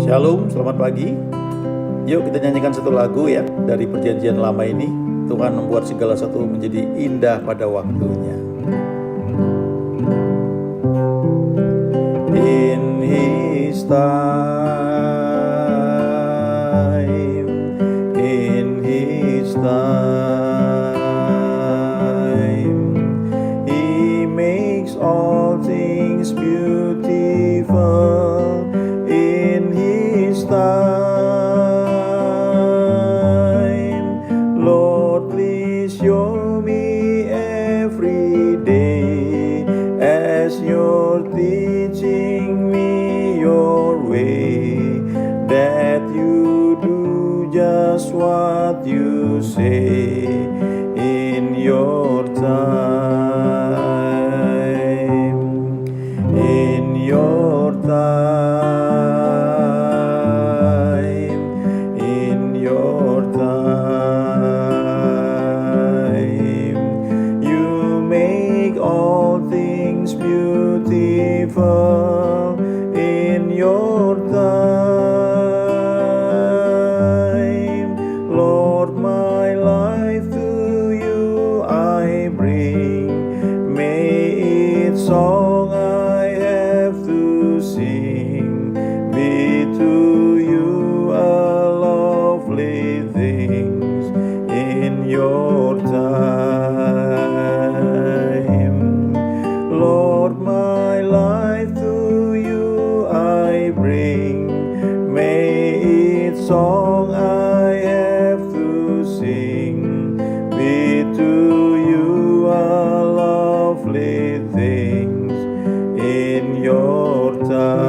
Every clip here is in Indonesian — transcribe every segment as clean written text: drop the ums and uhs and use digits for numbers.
Shalom, selamat pagi. Yuk kita nyanyikan satu lagu ya dari perjanjian lama ini. Tuhan membuat segala sesuatu menjadi indah pada waktunya. In His time, in His time, He makes all things beautiful. In His time, Lord, please show me every day as You're teaching me Your way, that You do just what You say in Your time, in Your time, in Your time. You make all things beautiful in Your time. Lord, my life to You I bring. May its song I have to sing be to You a lovely things in Your time. Lord, my life to You I bring. May its song I have to sing be to You a lovely things in Your time.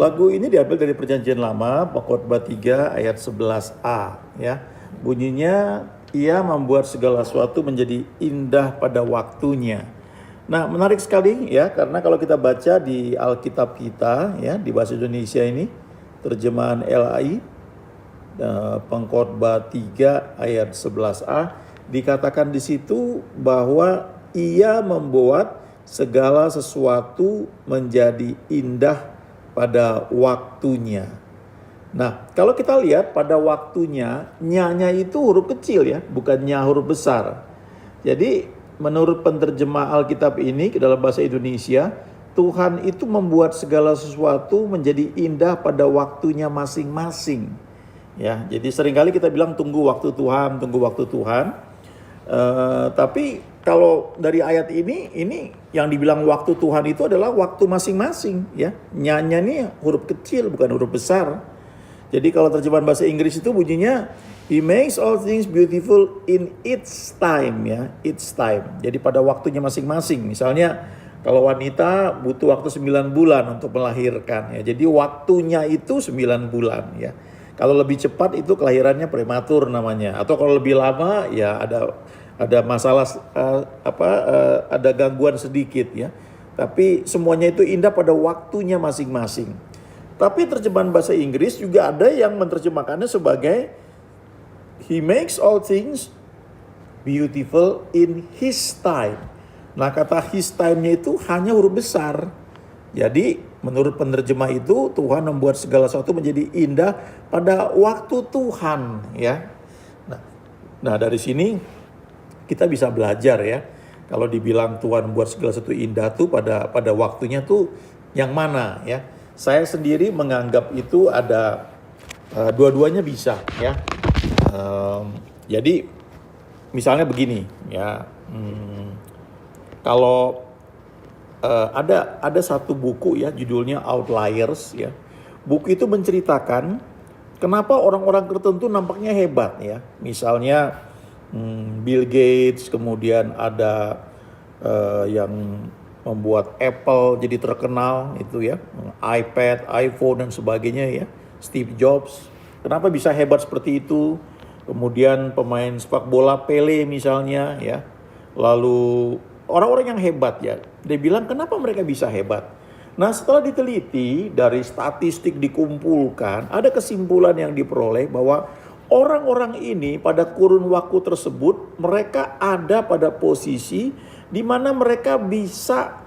Lagu ini diambil dari Perjanjian Lama, Pengkhotbah 3 ayat 11a ya. Bunyinya, Ia membuat segala sesuatu menjadi indah pada waktunya. Nah, menarik sekali ya, karena kalau kita baca di Alkitab kita ya, di bahasa Indonesia ini, terjemahan LAI, Pengkhotbah 3 ayat 11a, dikatakan di situ bahwa Ia membuat segala sesuatu menjadi indah pada waktunya. Nah, kalau kita lihat pada waktunya, nya itu huruf kecil ya, bukan nya huruf besar. Jadi, menurut penerjemah Alkitab ini ke dalam bahasa Indonesia, Tuhan itu membuat segala sesuatu menjadi indah pada waktunya masing-masing. Ya, jadi seringkali kita bilang tunggu waktu Tuhan, tunggu waktu Tuhan. Tapi kalau dari ayat ini yang dibilang waktu Tuhan itu adalah waktu masing-masing ya. Nya ini huruf kecil bukan huruf besar. Jadi kalau terjemahan bahasa Inggris itu bunyinya He makes all things beautiful in its time ya, its time. Jadi pada waktunya masing-masing. Misalnya kalau wanita butuh waktu 9 bulan untuk melahirkan ya. Jadi waktunya itu 9 bulan ya. Kalau lebih cepat itu kelahirannya prematur namanya. Atau kalau lebih lama ya ada masalah ada gangguan sedikit ya. Tapi semuanya itu indah pada waktunya masing-masing. Tapi terjemahan bahasa Inggris juga ada yang menerjemahkannya sebagai He makes all things beautiful in His time. Nah, kata His time-nya itu hanya huruf besar. Jadi menurut penerjemah itu Tuhan membuat segala sesuatu menjadi indah pada waktu Tuhan ya. Nah dari sini kita bisa belajar ya. Kalau dibilang Tuhan membuat segala sesuatu indah tuh pada waktunya tuh yang mana ya. Saya sendiri menganggap itu ada dua-duanya bisa ya. Jadi misalnya begini ya. Kalau ada satu buku ya judulnya Outliers ya. Buku itu menceritakan kenapa orang-orang tertentu nampaknya hebat ya. Misalnya Bill Gates, kemudian ada yang membuat Apple jadi terkenal itu ya, iPad, iPhone dan sebagainya ya, Steve Jobs. Kenapa bisa hebat seperti itu? Kemudian pemain sepak bola Pele misalnya ya. Lalu orang-orang yang hebat ya, dia bilang kenapa mereka bisa hebat? Nah, setelah diteliti dari statistik dikumpulkan, ada kesimpulan yang diperoleh bahwa orang-orang ini pada kurun waktu tersebut mereka ada pada posisi di mana mereka bisa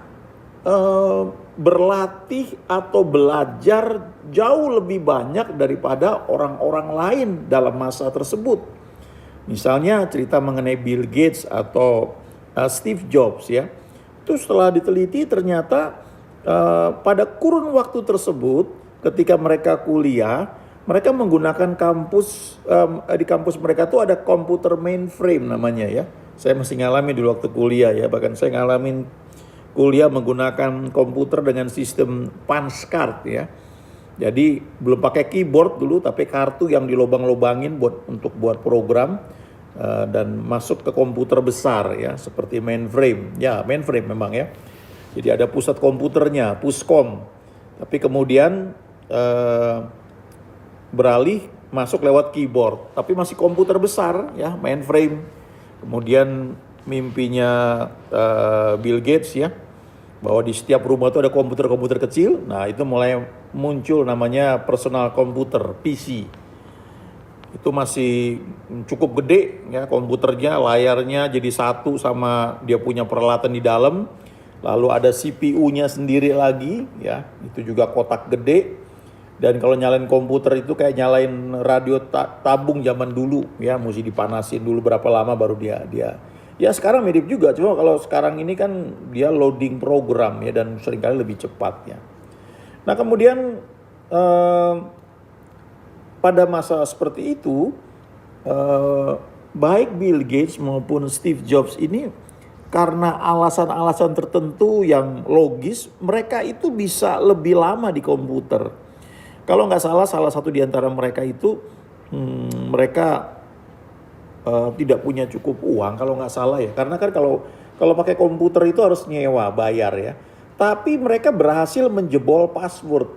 berlatih atau belajar jauh lebih banyak daripada orang-orang lain dalam masa tersebut. Misalnya cerita mengenai Bill Gates atau Steve Jobs ya. Itu setelah diteliti ternyata pada kurun waktu tersebut ketika mereka kuliah, mereka menggunakan di kampus mereka tuh ada komputer mainframe namanya ya. Saya masih ngalamin dulu waktu kuliah ya, bahkan saya ngalamin kuliah menggunakan komputer dengan sistem punch card ya. Jadi belum pakai keyboard dulu, tapi kartu yang dilobang-lobangin untuk buat program dan masuk ke komputer besar ya, seperti mainframe. Ya, mainframe memang ya. Jadi ada pusat komputernya, puskom. Tapi kemudian beralih masuk lewat keyboard, tapi masih komputer besar ya, mainframe. Kemudian mimpinya Bill Gates ya, bahwa di setiap rumah itu ada komputer-komputer kecil. Nah, itu mulai muncul namanya personal computer, PC. Itu masih cukup gede ya komputernya, layarnya jadi satu sama dia punya peralatan di dalam. Lalu ada CPU-nya sendiri lagi ya, itu juga kotak gede. Dan kalau nyalain komputer itu kayak nyalain radio tabung zaman dulu ya, mesti dipanasin dulu berapa lama baru dia. Ya sekarang mirip juga, cuma kalau sekarang ini kan dia loading program ya, dan seringkali lebih cepat ya. Nah kemudian pada masa seperti itu baik Bill Gates maupun Steve Jobs ini karena alasan-alasan tertentu yang logis, mereka itu bisa lebih lama di komputer. Kalau nggak salah satu di antara mereka itu mereka tidak punya cukup uang kalau nggak salah ya, karena kan kalau pakai komputer itu harus nyewa, bayar ya. Tapi mereka berhasil menjebol password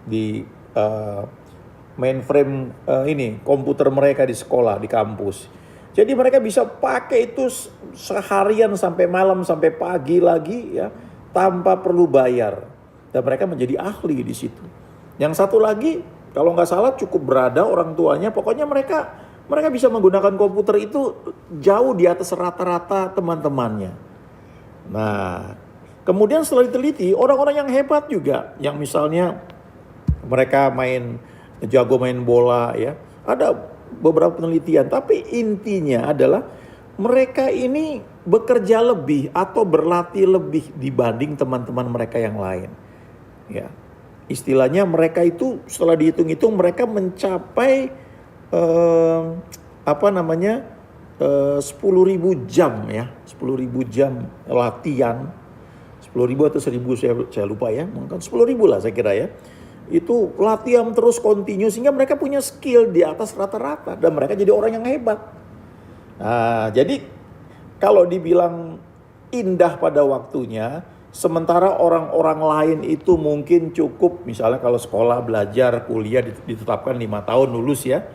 di mainframe ini komputer mereka di sekolah, di kampus. Jadi mereka bisa pakai itu seharian sampai malam sampai pagi lagi ya, tanpa perlu bayar, dan mereka menjadi ahli di situ. Yang satu lagi kalau nggak salah cukup berada orang tuanya, pokoknya mereka bisa menggunakan komputer itu jauh di atas rata-rata teman-temannya. Nah, kemudian setelah diteliti, orang-orang yang hebat juga, yang misalnya mereka jago main bola ya, ada beberapa penelitian, tapi intinya adalah mereka ini bekerja lebih atau berlatih lebih dibanding teman-teman mereka yang lain. Ya, istilahnya mereka itu setelah dihitung-hitung mereka mencapai 10.000 jam ya, 10.000 jam latihan, 10.000 atau 1.000 saya lupa ya, mungkin 10.000 lah saya kira ya. Itu latihan terus kontinu sehingga mereka punya skill di atas rata-rata dan mereka jadi orang yang hebat. Nah, jadi kalau dibilang indah pada waktunya, sementara orang-orang lain itu mungkin cukup, misalnya kalau sekolah, belajar, kuliah ditetapkan 5 tahun lulus ya.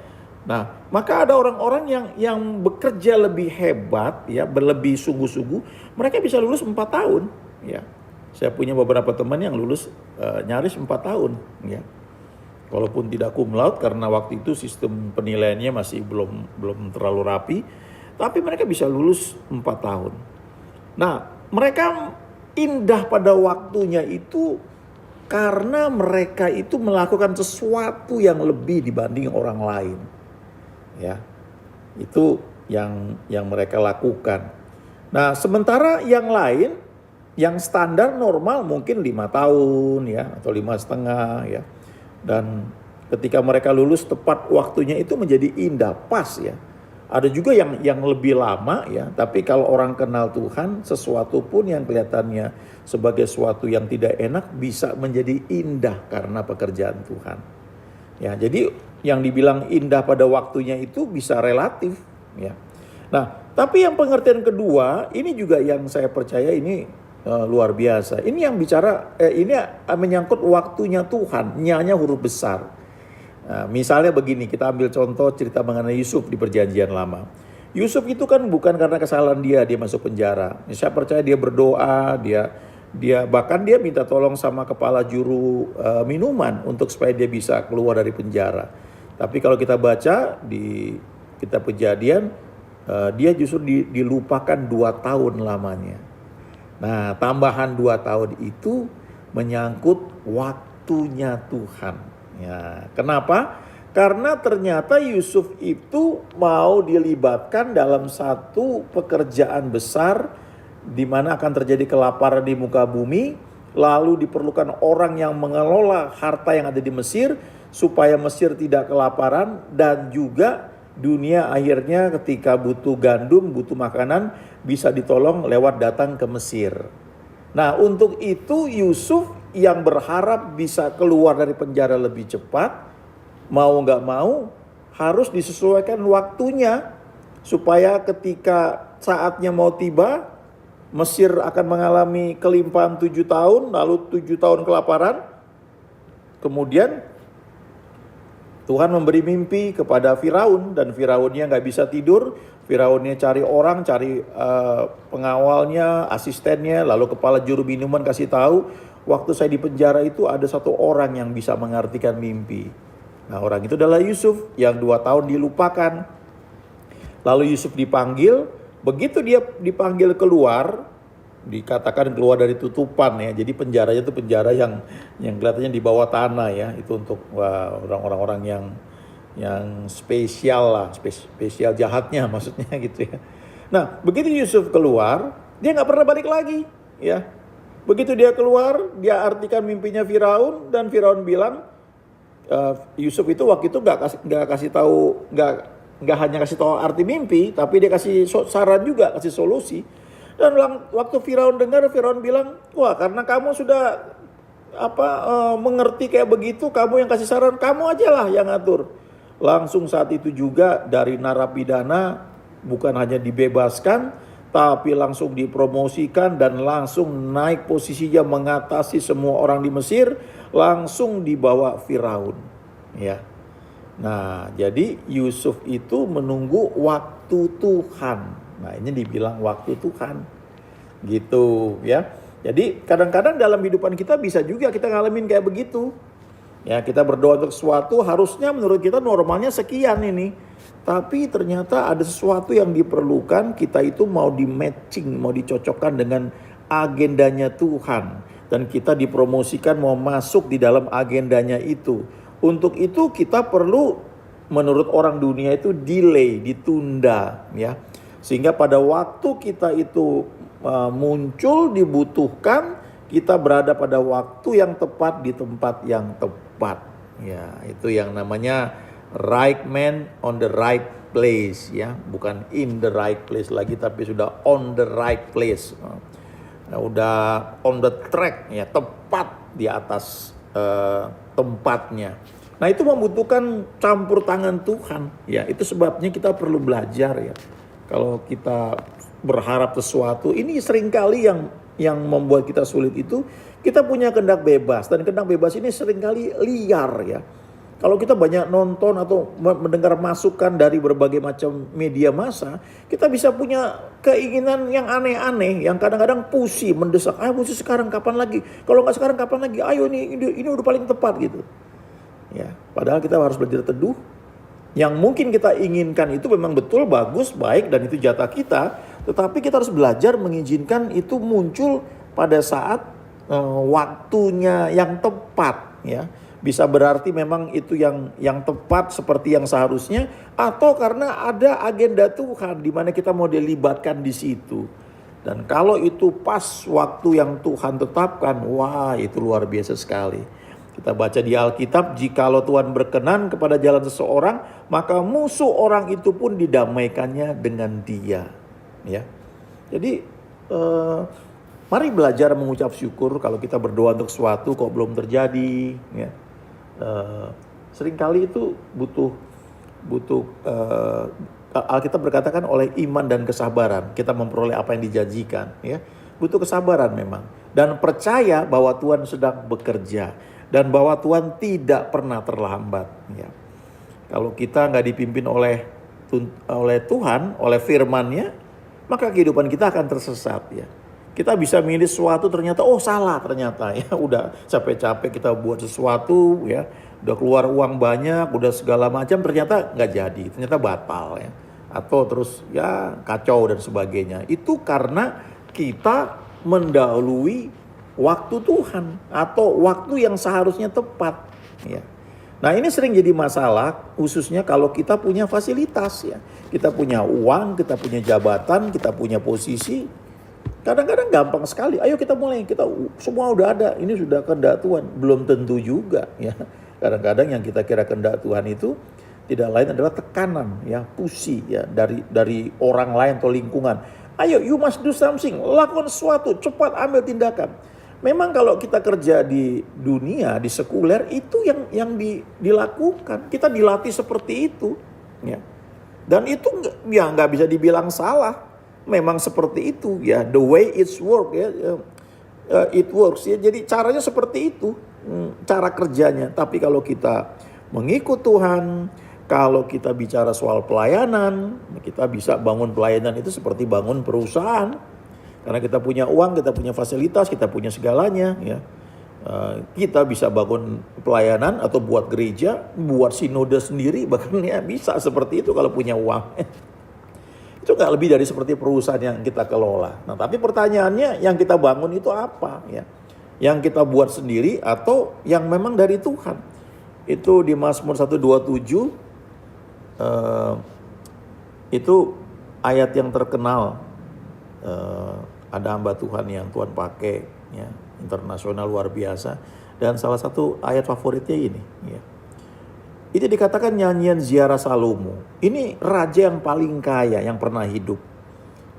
Nah, maka ada orang-orang yang bekerja lebih hebat ya, berlebih sungguh-sungguh, mereka bisa lulus 4 tahun ya. Saya punya beberapa teman yang lulus nyaris 4 tahun ya. Walaupun tidak cum laude karena waktu itu sistem penilaiannya masih belum terlalu rapi, tapi mereka bisa lulus 4 tahun. Nah, mereka indah pada waktunya itu karena mereka itu melakukan sesuatu yang lebih dibanding orang lain. Ya, itu yang mereka lakukan. Nah, sementara yang lain, yang standar normal mungkin 5 tahun ya, atau 5,5 ya. Dan ketika mereka lulus tepat waktunya itu menjadi indah, pas ya. Ada juga yang lebih lama ya, tapi kalau orang kenal Tuhan, sesuatu pun yang kelihatannya sebagai sesuatu yang tidak enak bisa menjadi indah karena pekerjaan Tuhan. Ya, jadi yang dibilang indah pada waktunya itu bisa relatif ya. Nah, tapi yang pengertian kedua ini juga yang saya percaya ini luar biasa. Ini yang bicara ini menyangkut waktunya Tuhan, nyanya huruf besar. Nah, misalnya begini, kita ambil contoh cerita mengenai Yusuf di Perjanjian Lama. Yusuf itu kan bukan karena kesalahan dia masuk penjara. Saya percaya dia berdoa, dia bahkan dia minta tolong sama kepala juru minuman untuk supaya dia bisa keluar dari penjara. Tapi kalau kita baca di kitab Kejadian, dia justru dilupakan 2 tahun lamanya. Nah, tambahan 2 tahun itu menyangkut waktunya Tuhan. Ya, kenapa? Karena ternyata Yusuf itu mau dilibatkan dalam satu pekerjaan besar di mana akan terjadi kelaparan di muka bumi, lalu diperlukan orang yang mengelola harta yang ada di Mesir supaya Mesir tidak kelaparan, dan juga dunia akhirnya ketika butuh gandum, butuh makanan bisa ditolong lewat datang ke Mesir. Nah, untuk itu Yusuf yang berharap bisa keluar dari penjara lebih cepat, mau nggak mau harus disesuaikan waktunya supaya ketika saatnya mau tiba, Mesir akan mengalami kelimpahan 7 tahun, lalu 7 tahun kelaparan. Kemudian Tuhan memberi mimpi kepada Firaun, dan Firaunnya nggak bisa tidur. Firaunnya cari orang, cari pengawalnya, asistennya, lalu kepala juru minuman kasih tahu, waktu saya di penjara itu ada satu orang yang bisa mengartikan mimpi. Nah, orang itu adalah Yusuf yang 2 tahun dilupakan. Lalu Yusuf dipanggil, begitu dia dipanggil keluar, dikatakan keluar dari tutupan ya. Jadi penjaranya itu penjara yang kelihatannya di bawah tanah ya. Itu untuk orang-orang yang spesial lah, spesial jahatnya maksudnya gitu ya. Nah, begitu Yusuf keluar, dia nggak pernah balik lagi ya. Begitu dia keluar, dia artikan mimpinya Firaun, dan Firaun bilang, Yusuf itu waktu itu nggak hanya kasih tahu arti mimpi, tapi dia kasih saran juga, kasih solusi. Dan waktu Firaun dengar, Firaun bilang, wah, karena kamu sudah mengerti kayak begitu, kamu yang kasih saran, kamu aja lah yang ngatur. Langsung saat itu juga dari narapidana bukan hanya dibebaskan, tapi langsung dipromosikan dan langsung naik posisinya mengatasi semua orang di Mesir, langsung dibawa Firaun. Ya. Nah, jadi Yusuf itu menunggu waktu Tuhan. Nah, ini dibilang waktu Tuhan. Gitu ya. Jadi kadang-kadang dalam kehidupan kita bisa juga kita ngalamin kayak begitu. Ya, kita berdoa untuk sesuatu, harusnya menurut kita normalnya sekian ini. Tapi ternyata ada sesuatu yang diperlukan, kita itu mau di-matching, mau dicocokkan dengan agendanya Tuhan. Dan kita dipromosikan mau masuk di dalam agendanya itu. Untuk itu kita perlu, menurut orang dunia itu delay, ditunda ya. Sehingga pada waktu kita itu muncul, dibutuhkan, kita berada pada waktu yang tepat di tempat yang tepat. Ya, itu yang namanya right man on the right place ya, bukan in the right place lagi, tapi sudah on the right place. Nah, udah on the track ya, tepat di atas tempatnya. Nah, itu membutuhkan campur tangan Tuhan ya. Itu sebabnya kita perlu belajar ya. Kalau kita berharap sesuatu, ini seringkali yang membuat kita sulit itu, kita punya kehendak bebas, dan kehendak bebas ini seringkali liar ya. Kalau kita banyak nonton atau mendengar masukan dari berbagai macam media massa, kita bisa punya keinginan yang aneh-aneh, yang kadang-kadang pusing, mendesak, mesti sekarang, kapan lagi? Kalau nggak sekarang, kapan lagi? Ayo ini udah paling tepat gitu. Ya, padahal kita harus belajar teduh. Yang mungkin kita inginkan itu memang betul, bagus, baik, dan itu jatah kita. Tetapi kita harus belajar mengizinkan itu muncul pada saat waktunya yang tepat ya. Bisa berarti memang itu yang tepat seperti yang seharusnya, atau karena ada agenda Tuhan di mana kita mau dilibatkan di situ. Dan kalau itu pas waktu yang Tuhan tetapkan, wah, itu luar biasa sekali. Kita baca di Alkitab, jikalau Tuhan berkenan kepada jalan seseorang, maka musuh orang itu pun didamaikannya dengan dia. Ya, jadi mari belajar mengucap syukur kalau kita berdoa untuk sesuatu kok belum terjadi. Ya. Seringkali itu butuh Alkitab berkatakan oleh iman dan kesabaran kita memperoleh apa yang dijanjikan. Ya, butuh kesabaran memang, dan percaya bahwa Tuhan sedang bekerja. Dan bahwa Tuhan tidak pernah terlambat. Ya. Kalau kita nggak dipimpin oleh Tuhan, oleh firman-Nya, maka kehidupan kita akan tersesat. Ya. Kita bisa milih sesuatu, ternyata salah ternyata ya. Udah capek-capek kita buat sesuatu ya, udah keluar uang banyak, udah segala macam, ternyata nggak jadi, ternyata batal ya. Atau terus ya kacau dan sebagainya. Itu karena kita mendahului waktu Tuhan atau waktu yang seharusnya tepat. Ya. Nah ini sering jadi masalah khususnya kalau kita punya fasilitas ya. Kita punya uang, kita punya jabatan, kita punya posisi. Kadang-kadang gampang sekali, ayo kita mulai, kita semua udah ada, ini sudah kehendak Tuhan. Belum tentu juga ya. Kadang-kadang yang kita kira kehendak Tuhan itu tidak lain adalah tekanan ya, pusi ya dari orang lain atau lingkungan. Ayo you must do something, lakukan sesuatu, cepat ambil tindakan. Memang kalau kita kerja di dunia, di sekuler itu yang dilakukan. Kita dilatih seperti itu ya. Dan itu nggak bisa dibilang salah. Memang seperti itu ya, the way it's work ya, it works ya. Jadi caranya seperti itu, cara kerjanya. Tapi kalau kita mengikut Tuhan, kalau kita bicara soal pelayanan, kita bisa bangun pelayanan itu seperti bangun perusahaan. Karena kita punya uang, kita punya fasilitas, kita punya segalanya ya. Kita bisa bangun pelayanan atau buat gereja, buat sinode sendiri, bahkan ya bisa seperti itu kalau punya uang. Itu nggak lebih dari seperti perusahaan yang kita kelola. Nah tapi pertanyaannya yang kita bangun itu apa ya? Yang kita buat sendiri atau yang memang dari Tuhan? Itu di Mazmur 127 itu ayat yang terkenal. Ada hamba Tuhan yang Tuhan pakai ya, internasional luar biasa. Dan salah satu ayat favoritnya ini ya. Itu dikatakan nyanyian ziarah Salomo. Ini raja yang paling kaya yang pernah hidup.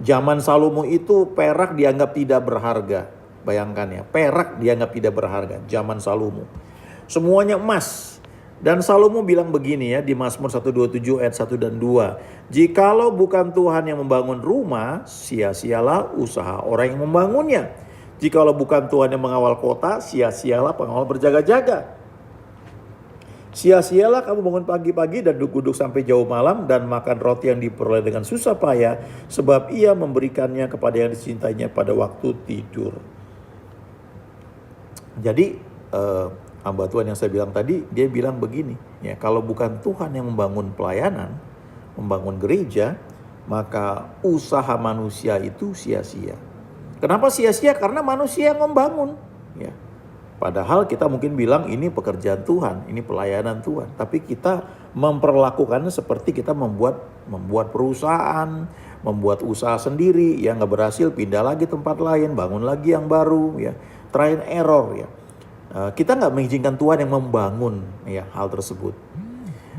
Zaman Salomo itu perak dianggap tidak berharga. Bayangkan ya, perak dianggap tidak berharga. Zaman Salomo. Semuanya emas. Dan Salomo bilang begini ya di Mazmur 127 ayat 1 dan 2. Jikalau bukan Tuhan yang membangun rumah, sia-sialah usaha orang yang membangunnya. Jikalau bukan Tuhan yang mengawal kota, sia-sialah pengawal berjaga-jaga. Sia-sialah kamu bangun pagi-pagi dan duduk-duduk sampai jauh malam dan makan roti yang diperoleh dengan susah payah, sebab ia memberikannya kepada yang dicintainya pada waktu tidur. Jadi hamba Tuhan yang saya bilang tadi, dia bilang begini, ya kalau bukan Tuhan yang membangun pelayanan, membangun gereja, maka usaha manusia itu sia-sia. Kenapa sia-sia? Karena manusia yang membangun, ya. Padahal kita mungkin bilang ini pekerjaan Tuhan, ini pelayanan Tuhan. Tapi kita memperlakukannya seperti kita membuat perusahaan, membuat usaha sendiri. Yang nggak berhasil pindah lagi tempat lain, bangun lagi yang baru. Ya, try and error ya. Kita nggak mengizinkan Tuhan yang membangun ya hal tersebut.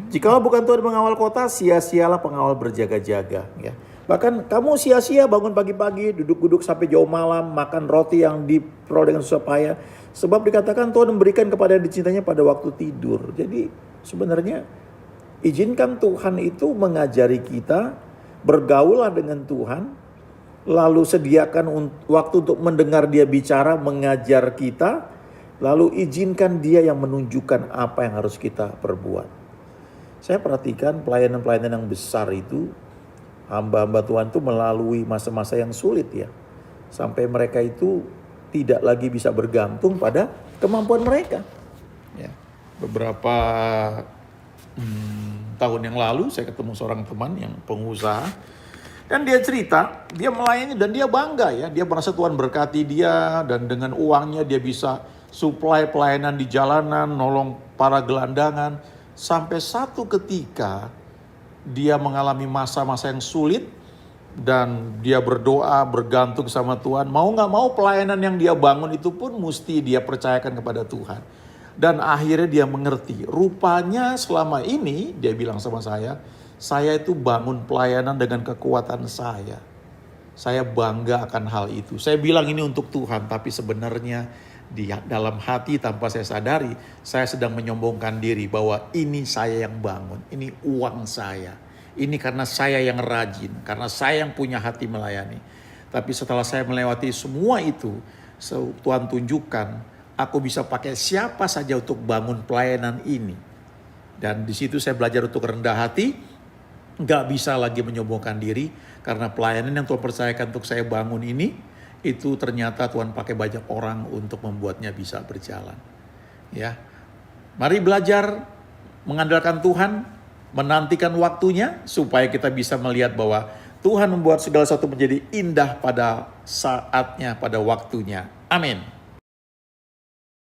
Jikalau bukan Tuhan mengawal kota, sia-sialah pengawal berjaga-jaga. Ya. Bahkan kamu sia-sia bangun pagi-pagi, duduk-duduk sampai jauh malam, makan roti yang diperoleh dengan susah payah. Sebab dikatakan Tuhan memberikan kepada yang dicintainya pada waktu tidur. Jadi sebenarnya izinkan Tuhan itu mengajari kita, bergaulah dengan Tuhan. Lalu sediakan waktu untuk mendengar dia bicara, mengajar kita. Lalu izinkan dia yang menunjukkan apa yang harus kita perbuat. Saya perhatikan pelayanan-pelayanan yang besar itu, hamba-hamba Tuhan itu melalui masa-masa yang sulit ya. Sampai mereka itu tidak lagi bisa bergantung pada kemampuan mereka. Ya. Beberapa tahun yang lalu saya ketemu seorang teman yang pengusaha. Dan dia cerita, dia melayani dan dia bangga ya. Dia merasa Tuhan berkati dia dan dengan uangnya dia bisa supply pelayanan di jalanan, nolong para gelandangan. Sampai satu ketika dia mengalami masa-masa yang sulit dan dia berdoa, bergantung sama Tuhan. Mau gak mau pelayanan yang dia bangun itu pun mesti dia percayakan kepada Tuhan. Dan akhirnya dia mengerti, rupanya selama ini dia bilang sama saya itu bangun pelayanan dengan kekuatan saya. Saya bangga akan hal itu. Saya bilang ini untuk Tuhan, tapi sebenarnya di dalam hati tanpa saya sadari, saya sedang menyombongkan diri bahwa ini saya yang bangun, ini uang saya. Ini karena saya yang rajin, karena saya yang punya hati melayani. Tapi setelah saya melewati semua itu, Tuhan tunjukkan aku bisa pakai siapa saja untuk bangun pelayanan ini. Dan di situ saya belajar untuk rendah hati, gak bisa lagi menyombongkan diri, karena pelayanan yang Tuhan percayakan untuk saya bangun ini, itu ternyata Tuhan pakai banyak orang untuk membuatnya bisa berjalan. Ya, mari belajar mengandalkan Tuhan, menantikan waktunya supaya kita bisa melihat bahwa Tuhan membuat segala sesuatu menjadi indah pada saatnya, pada waktunya. Amin.